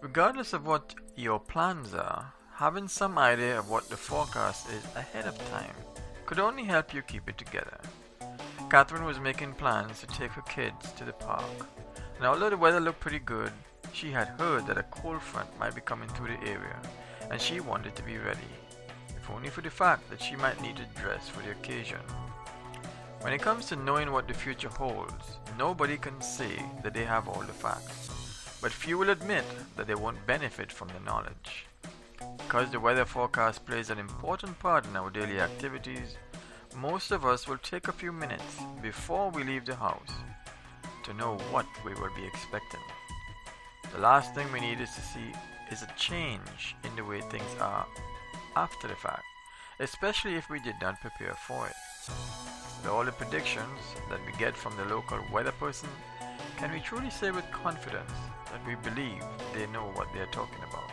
Regardless of what your plans are, having some idea of what the forecast is ahead of time could only help you keep it together. Catherine was making plans to take her kids to the park, and although the weather looked pretty good, she had heard that a cold front might be coming through the area, and she wanted to be ready, if only for the fact that she might need to dress for the occasion. When it comes to knowing what the future holds, nobody can say that they have all the facts, but few will admit that they won't benefit from the knowledge. Because the weather forecast plays an important part in our daily activities, most of us will take a few minutes before we leave the house to know what we will be expecting. The last thing we need is to see is a change in the way things are after the fact, especially if we did not prepare for it. With all the predictions that we get from the local weather person, can we truly say with confidence that we believe they know what they are talking about?